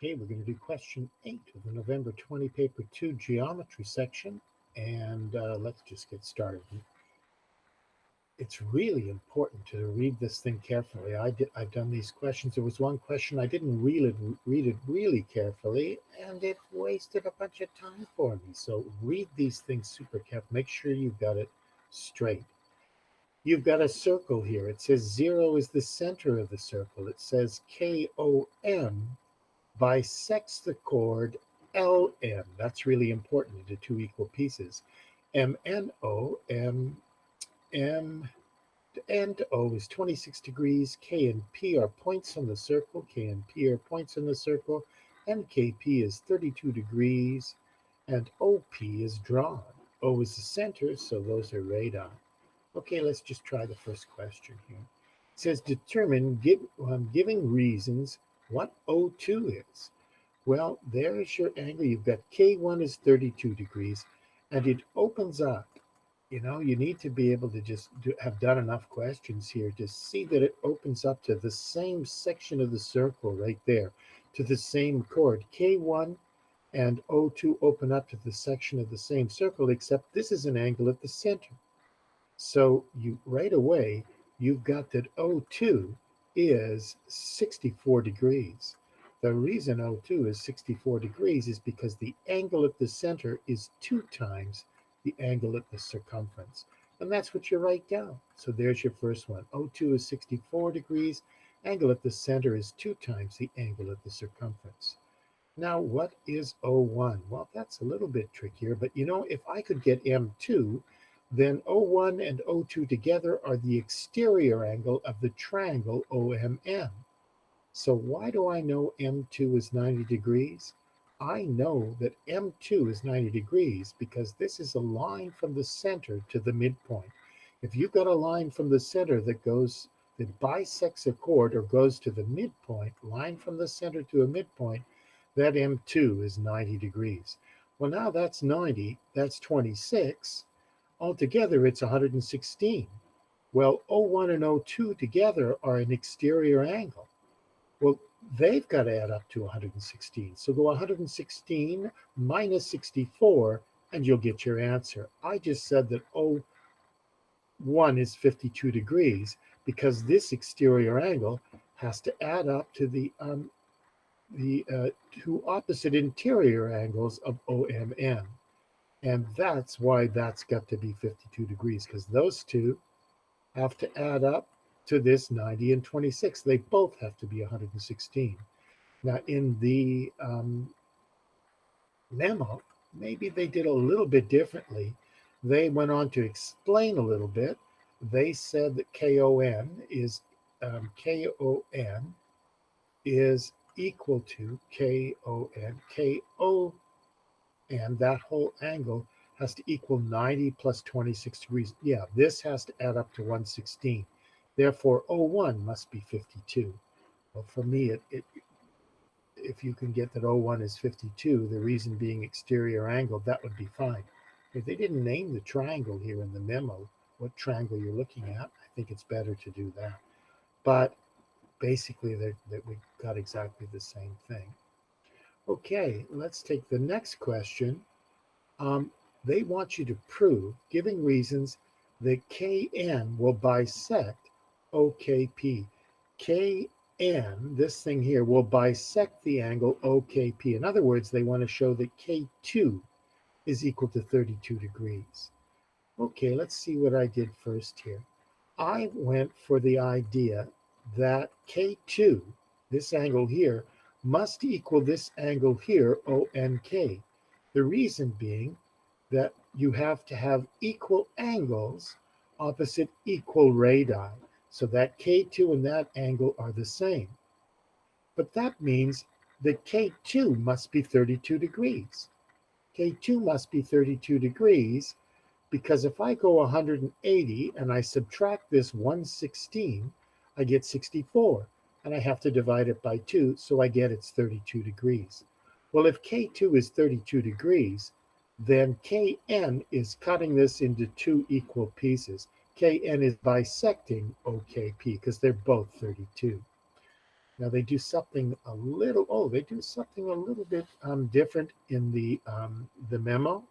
Okay, we're going to do question 8 of the November 20 paper 2 geometry section. And let's just get started. It's really important to read this thing carefully. I've done these questions. There was one question I didn't read it really carefully, and it wasted a bunch of time for me. So read these things super carefully. Make sure you've got it straight. You've got a circle here. It says 0 is the center of the circle. It says KOM bisects the chord LM. That's really important into two equal pieces. MNO, M and O is 26 degrees. K and P are points on the circle. K and P are points on the circle. And KP is 32 degrees. And OP is drawn. O is the center, so those are radii. Okay, let's just try the first question here. It says determine, giving reasons, what O2 is. Well, there is your angle. You've got K1 is 32 degrees, and it opens up. You need to be able to just have done enough questions here to see that it opens up to the same section of the circle right there, to the same chord. K1 and O2 open up to the section of the same circle, except this is an angle at the center. So you right away, you've got that O2 is 64 degrees. The reason O2 is 64 degrees is because the angle at the center is 2 times the angle at the circumference. And that's what you write down. So there's your first one. O2 is 64 degrees. Angle at the center is 2 times the angle at the circumference. Now, what is O1? Well, that's a little bit trickier, but if I could get M2, then O1 and O2 together are the exterior angle of the triangle OMM. So why do I know M2 is 90 degrees? I know that M2 is 90 degrees because this is a line from the center to the midpoint. If you've got a line from the center that bisects a chord or goes to the midpoint, line from the center to a midpoint, that M2 is 90 degrees. Well, now that's 90, that's 26. Altogether, it's 116. Well, O1 and O2 together are an exterior angle. Well, they've got to add up to 116. So go 116 minus 64, and you'll get your answer. I just said that O1 is 52 degrees because this exterior angle has to add up to the two opposite interior angles of OMN. And that's why that's got to be 52 degrees, because those two have to add up to this 90 and 26. They both have to be 116. Now, in the memo, maybe they did a little bit differently. They went on to explain a little bit. They said that KON is equal to KO, and that whole angle has to equal 90 plus 26 degrees. Yeah, this has to add up to 116. Therefore, O1 must be 52. Well, for me, if you can get that O1 is 52, the reason being exterior angle, that would be fine. If they didn't name the triangle here in the memo, what triangle you're looking at, I think it's better to do that. But basically, that we got exactly the same thing. Okay, let's take the next question. They want you to prove, giving reasons, that Kn will bisect OKP. Kn, this thing here, will bisect the angle OKP. In other words, they want to show that K2 is equal to 32 degrees. Okay, let's see what I did first here. I went for the idea that K2, this angle here, must equal this angle here, ONK. The reason being that you have to have equal angles opposite equal radii, so that K2 and that angle are the same. But that means that K2 must be 32 degrees. K2 must be 32 degrees because if I go 180 and I subtract this 116, I get 64. And I have to divide it by 2, so I get it's 32 degrees. Well, if K2 is 32 degrees, then Kn is cutting this into 2 equal pieces. Kn is bisecting OKP because they're both 32. Now they do something a little, they do something a little bit different in the memo.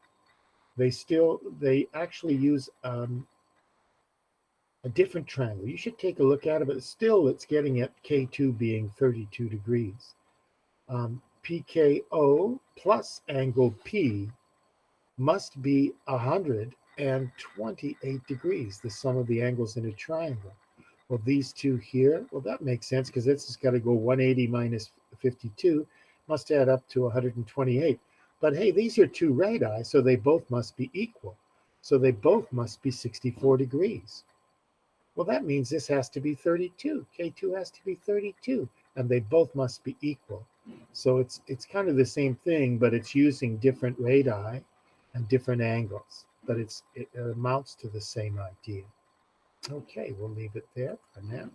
They actually use a different triangle. You should take a look at it, but still it's getting at K2 being 32 degrees. PKO plus angle P must be 128 degrees, the sum of the angles in a triangle. Well, these two here, well, that makes sense because this has got to go 180 minus 52, must add up to 128. But hey, these are two radii, so they both must be equal. So they both must be 64 degrees. Well, that means this has to be 32. K2 has to be 32, and they both must be equal. So it's kind of the same thing, but it's using different radii and different angles, but it amounts to the same idea. Okay, we'll leave it there for now.